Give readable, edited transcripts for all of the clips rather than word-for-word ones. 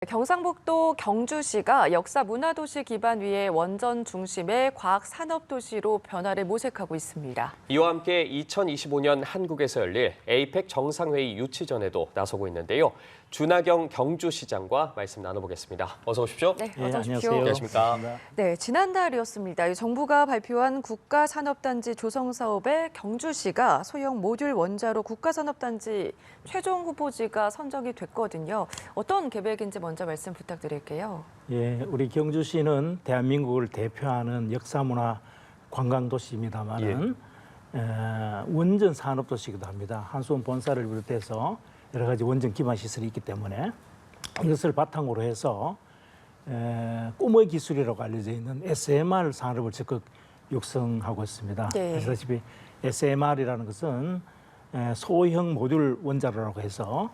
경상북도 경주시가 역사 문화도시 기반 위에 원전 중심의 과학 산업도시로 변화를 모색하고 있습니다. 이와 함께 2025년 한국에서 열릴 에이펙 정상회의 유치전에도 나서고 있는데요. 준하경 경주시장과 말씀 나눠보겠습니다. 어서 오십시오. 네, 어서 오십시오. 안녕하십니까. 네, 지난달이었습니다. 정부가 발표한 국가산업단지 조성 사업에 경주시가 소형 모듈 원자로 국가산업단지 최종 후보지가 선정이 됐거든요. 어떤 계획인지 먼저 말씀 부탁드릴게요. 예, 우리 경주시는 대한민국을 대표하는 역사문화 관광도시입니다만은 원전 산업도시이기도 합니다. 한수원 본사를 비롯해서 여러 가지 원전 기반 시설이 있기 때문에 이것을 바탕으로 해서 꿈의 기술이라고 알려져 있는 SMR 산업을 적극 육성하고 있습니다. 네. 아시다시피 SMR이라는 것은 소형 모듈 원자로라고 해서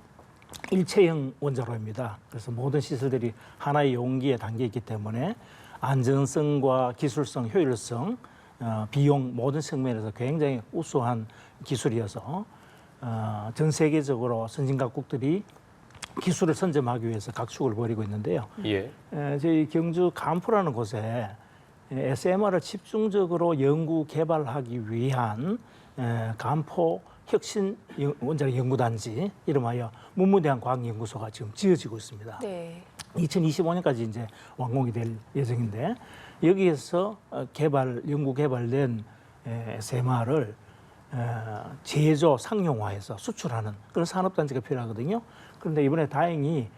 일체형 원자로입니다. 그래서 모든 시설들이 하나의 용기에 담겨 있기 때문에 안전성과 기술성, 효율성, 비용 모든 측면에서 굉장히 우수한 기술이어서 전 세계적으로 선진각국들이 기술을 선점하기 위해서 각축을 벌이고 있는데요. 예. 저희 경주 간포라는 곳에 SMR을 집중적으로 연구 개발하기 위한 간포 혁신 원자력 연구단지 이름하여 문무대한 과학연구소가 지금 지어지고 있습니다. 네. 2025년까지 이제 완공이 될 예정인데 여기에서 연구 개발된 SMR을 제조 상용화해서 수출하는 그런 산업단지가 필요하거든요. 그런데 이번에 다행히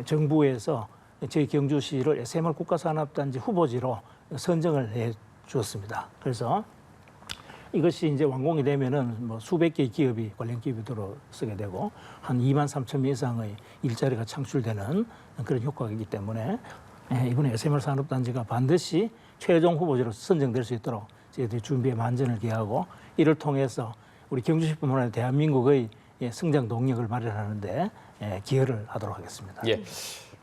정부에서 저희 경주시를 SMR 국가산업단지 후보지로 선정을 해 주었습니다. 그래서 이것이 이제 완공이 되면은 뭐 수백 개의 기업이 관련 기업이 들어서게 되고 한 2만 3천 명 이상의 일자리가 창출되는 그런 효과가 있기 때문에 이번에 SMR 산업단지가 반드시 최종 후보지로 선정될 수 있도록 저희들이 준비에 만전을 기하고 이를 통해서 우리 경주시뿐만 아니라 대한민국의 성장 동력을 마련하는데 기여를 하도록 하겠습니다. 예.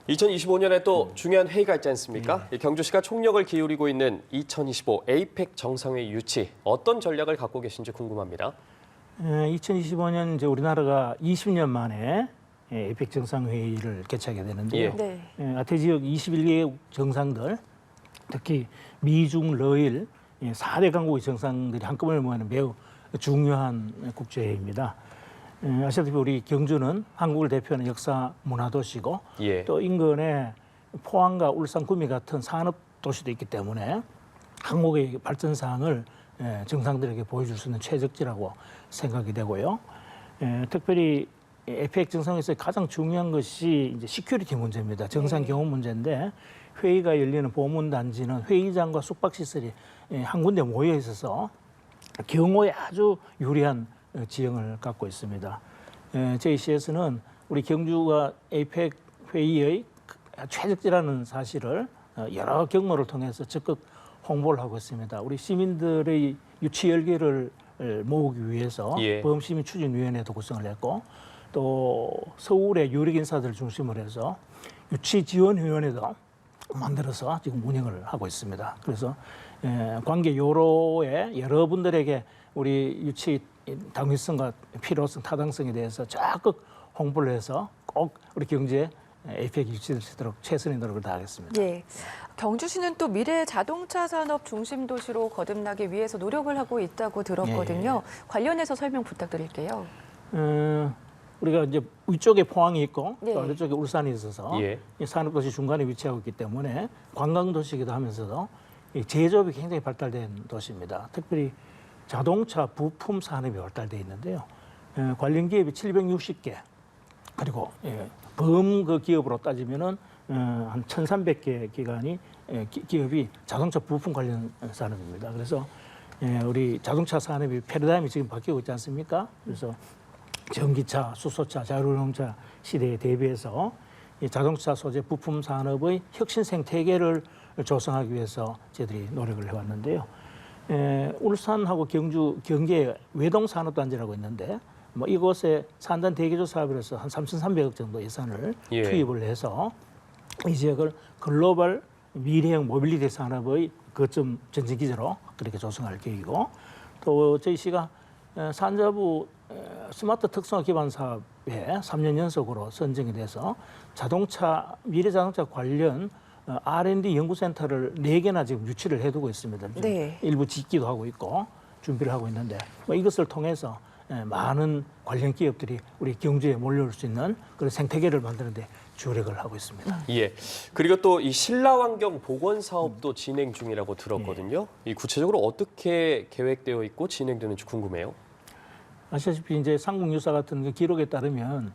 2025년에 또 중요한 회의가 있지 않습니까? 경주시가 총력을 기울이고 있는 2025 에이펙 정상회의 유치 어떤 전략을 갖고 계신지 궁금합니다. 2025년 이제 우리나라가 20년 만에 에이펙 정상회의를 개최하게 되는데요. 네. 아태 지역 21개국 정상들, 특히 미중 러일 4대 강국의 정상들이 한꺼번에 모이는 매우 중요한 국제회의입니다. 아시다시피 우리 경주는 한국을 대표하는 역사 문화도시고 또 인근에 포항과 울산, 구미 같은 산업 도시도 있기 때문에 한국의 발전 사항을 정상들에게 보여줄 수 있는 최적지라고 생각이 되고요. 특별히 에이펙 정상회의에서 가장 중요한 것이 이제 시큐리티 문제입니다. 정상 경호 문제인데 회의가 열리는 보문 단지는 회의장과 숙박 시설이 한 군데 모여 있어서 경호에 아주 유리한 지형을 갖고 있습니다. 저희 시에서는 우리 경주가 에이펙 회의의 최적지라는 사실을 여러 경로를 통해서 적극 홍보를 하고 있습니다. 우리 시민들의 유치 열기를 모으기 위해서 범시민추진위원회도 구성을 했고 또 서울의 유력 인사들을 중심으로 해서 유치지원위원회도 만들어서 지금 운영을 하고 있습니다. 그래서 관계 요로에 여러분들에게 우리 유치 당위성과 필요성, 타당성에 대해서 적극 홍보를 해서 꼭 우리 경주에 에이펙 유치될 수 있도록 최선의 노력을 다하겠습니다. 예. 경주시는 또 미래 자동차 산업 중심 도시로 거듭나기 위해서 노력을 하고 있다고 들었거든요. 관련해서 설명 부탁드릴게요. 우리가 이제 위쪽에 포항이 있고 또 아래쪽에 울산이 있어서 이 산업도시 중간에 위치하고 있기 때문에 관광도시이기도 하면서도 이 제조업이 굉장히 발달된 도시입니다. 특별히 자동차 부품 산업이 발달되어 있는데요. 관련 기업이 760개 그리고 범 기업으로 따지면은 한 1,300개 기업이 자동차 부품 관련 산업입니다. 그래서 우리 자동차 산업이 패러다임이 지금 바뀌고 있지 않습니까? 그래서 전기차, 수소차, 자율주행차 시대에 대비해서 이 자동차 소재 부품 산업의 혁신 생태계를 조성하기 위해서 저희들이 노력을 해왔는데요. 울산하고 경주, 경계에 외동산업단지라고 있는데 이곳에 산단 대기조 사업을 해서 한 3,300억 정도 예산을 투입을 해서 이 지역을 글로벌 미래형 모빌리티 산업의 거점 전진기지로 그렇게 조성할 계획이고 또 저희 시가 산자부 스마트 특성화 기반 사업 3년 연속으로 선정이 돼서 미래 자동차 관련 R&D 연구센터를 4개나 지금 유치를 해두고 있습니다. 지금 네. 일부 짓기도 하고 있고 준비를 하고 있는데 이것을 통해서 많은 관련 기업들이 우리 경주에 몰려올 수 있는 그런 생태계를 만드는 데 주력을 하고 있습니다. 예. 그리고 또 이 신라환경 복원 사업도 진행 중이라고 들었거든요. 이 구체적으로 어떻게 계획되어 있고 진행되는지 궁금해요. 아시다시피 이제 삼국유사 같은 그 기록에 따르면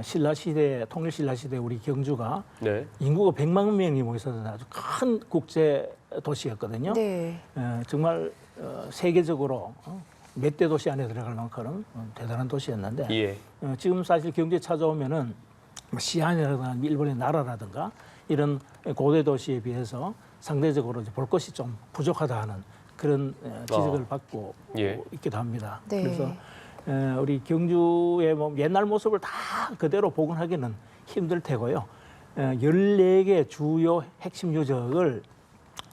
신라 시대, 통일 신라 시대 우리 경주가 네. 인구가 100만 명이 모이는 아주 큰 국제 도시였거든요. 네. 정말 세계적으로 몇 대 도시 안에 들어갈 만큼 대단한 도시였는데 예. 지금 사실 경주에 찾아오면은 시안이라든가 일본의 나라라든가 이런 고대 도시에 비해서 상대적으로 이제 볼 것이 좀 부족하다 하는 그런 지적을 받고 예. 있기도 합니다. 네. 그래서 우리 경주의 뭐 옛날 모습을 다 그대로 복원하기는 힘들 테고요. 14개 주요 핵심 요적을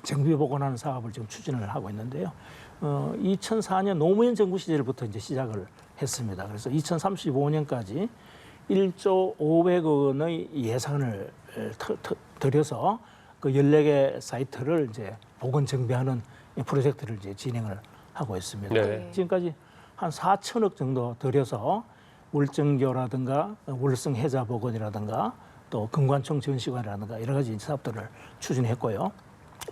정비 복원하는 사업을 지금 추진을 하고 있는데요. 2004년 노무현 정부 시절부터 이제 시작을 했습니다. 그래서 2035년까지 1조 500억 원의 예산을 들여서 그 14개 사이트를 이제 복원 정비하는 프로젝트를 이제 진행을 하고 있습니다. 네. 지금까지 한 4천억 정도 들여서 울정교라든가 울성 해자 복원이라든가 또 금관총 전시관이라든가 여러 가지 사업들을 추진했고요.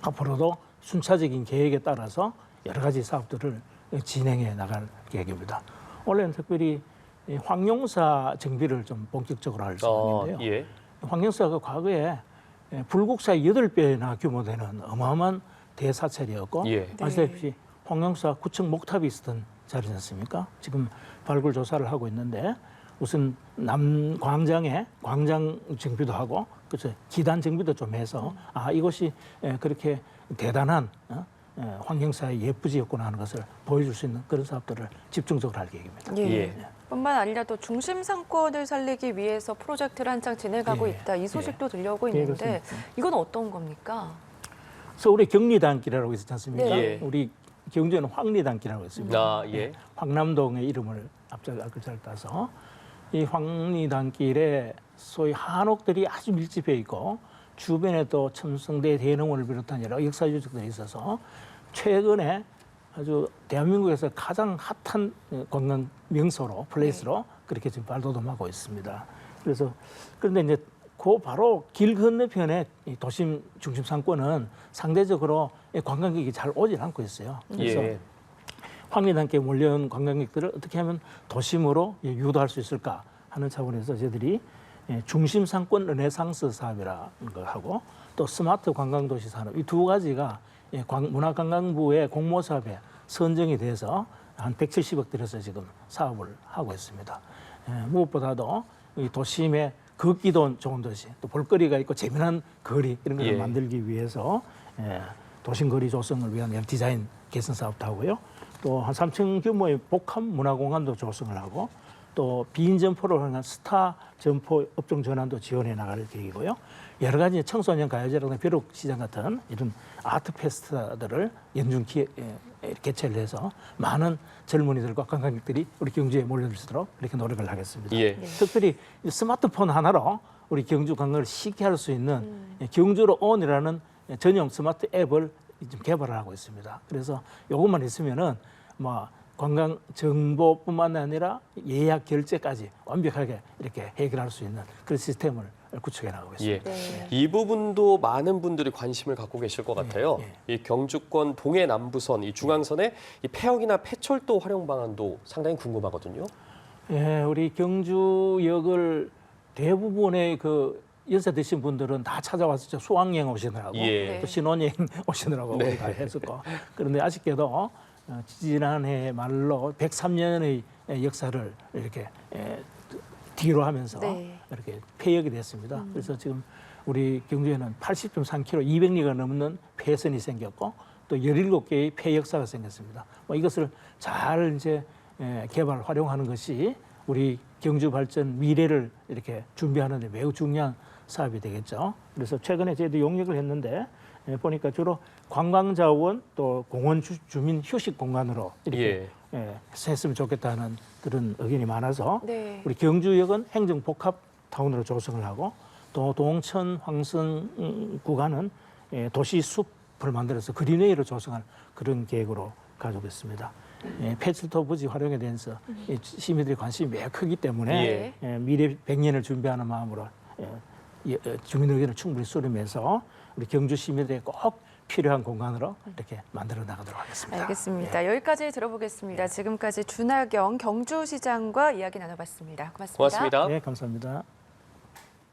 앞으로도 순차적인 계획에 따라서 여러 가지 사업들을 진행해 나갈 계획입니다. 원래는 특별히 황룡사 정비를 좀 본격적으로 할 생각인데요. 예. 황룡사가 과거에 불국사의 8배나 규모 되는 어마어마한 대사찰이었고 예. 아시다시피 황룡사 9층 목탑이 있었던 자리지 않습니까? 지금 발굴 조사를 하고 있는데 우선 남광장에 광장 정비도 하고 그래서 기단 정비도 좀 해서 이것이 그렇게 대단한 황룡사의 예쁘지였구나 하는 것을 보여줄 수 있는 그런 사업들을 집중적으로 할 계획입니다. 예. 예. 뿐만 아니라 또 중심 상권을 살리기 위해서 프로젝트를 한창 진행하고 예. 있다. 이 소식도 들려오고 예, 있는데 그렇습니다. 이건 어떤 겁니까? 서울에 경리단길이라고 있었지 않습니까? 네. 우리 경주에는 황리단길이라고 있습니다. 예. 황남동의 이름을 앞글자를 따서 이 황리단길에 소위 한옥들이 아주 밀집해 있고 주변에 또 첨성대 대농원을 비롯한 여러 역사 유적들이 있어서 최근에 아주 대한민국에서 가장 핫한 관광 명소로 플레이스로 그렇게 지금 발돋움하고 있습니다. 그래서 그런데 이제 그 바로 길 건너편에 이 도심 중심 상권은 상대적으로 관광객이 잘 오질 않고 있어요. 그래서 예. 황리단길에 몰려온 관광객들을 어떻게 하면 도심으로 유도할 수 있을까 하는 차원에서 저희들이 중심 상권 르네상스 사업이라는 걸 하고 또 스마트 관광도시 산업 이 두 가지가 문화관광부의 공모 사업에 선정이 돼서 한 170억 들여서 지금 사업을 하고 있습니다. 무엇보다도 이 도심의 걷기도 좋은 도시, 또 볼거리가 있고 재미난 거리 이런 것을 예. 만들기 위해서 도심 거리 조성을 위한 여러 디자인 개선 사업도 하고요. 또 한 3층 규모의 복합 문화공간도 조성을 하고 또 비인 점포로 하는 스타 점포 업종 전환도 지원해 나갈 계획이고요. 여러 가지 청소년 가요제라든가 벼룩시장 같은 이런 아트 페스티벌들을 연중 개최를 해서 많은 젊은이들과 관광객들이 우리 경주에 몰려들 수 있도록 이렇게 노력을 하겠습니다. 예. 특별히 스마트폰 하나로 우리 경주 관광을 쉽게 할 수 있는 경주로 온이라는 전용 스마트 앱을 지금 개발을 하고 있습니다. 그래서 이것만 있으면은 뭐 관광 정보뿐만 아니라 예약 결제까지 완벽하게 이렇게 해결할 수 있는 그런 시스템을 구축해 나가고 있습니다. 예. 네. 이 부분도 많은 분들이 관심을 갖고 계실 것 같아요. 예. 이 경주권 동해 남부선, 이 중앙선의 이 폐역이나 폐철도 활용 방안도 상당히 궁금하거든요. 예, 우리 경주역을 대부분의 그 연세 드신 분들은 다 찾아와서 수학여행 오시느라고 예. 또 신혼여행 오시느라고 네. 우리 다 했었고 그런데 아쉽게도 지난해 말로 103년의 역사를 이렇게 뒤로 하면서 네. 이렇게 폐역이 됐습니다. 그래서 지금 우리 경주에는 80.3km, 200리가 넘는 폐선이 생겼고 또 17개의 폐역사가 생겼습니다. 뭐 이것을 잘 이제 개발, 활용하는 것이 우리 경주 발전 미래를 이렇게 준비하는 데 매우 중요한 사업이 되겠죠. 그래서 최근에 저희도 용역을 했는데 보니까 주로 관광자원 또 공원 주민 휴식 공간으로 이렇게 예. 했으면 좋겠다는 그런 의견이 많아서 네. 우리 경주역은 행정복합타운으로 조성을 하고 또 동천 황선 구간은 도시 숲을 만들어서 그린웨이로 조성할 그런 계획으로 가지고 있습니다. 패슬토 부지 활용에 대해서 시민들의 관심이 매우 크기 때문에 미래 100년을 준비하는 마음으로 주민 의견을 충분히 수렴해서 우리 경주 시민들에게 꼭 필요한 공간으로 이렇게 만들어 나가도록 하겠습니다. 알겠습니다. 여기까지 들어보겠습니다. 지금까지 준하경 경주시장과 이야기 나눠봤습니다. 고맙습니다. 고맙습니다. 네, 감사합니다.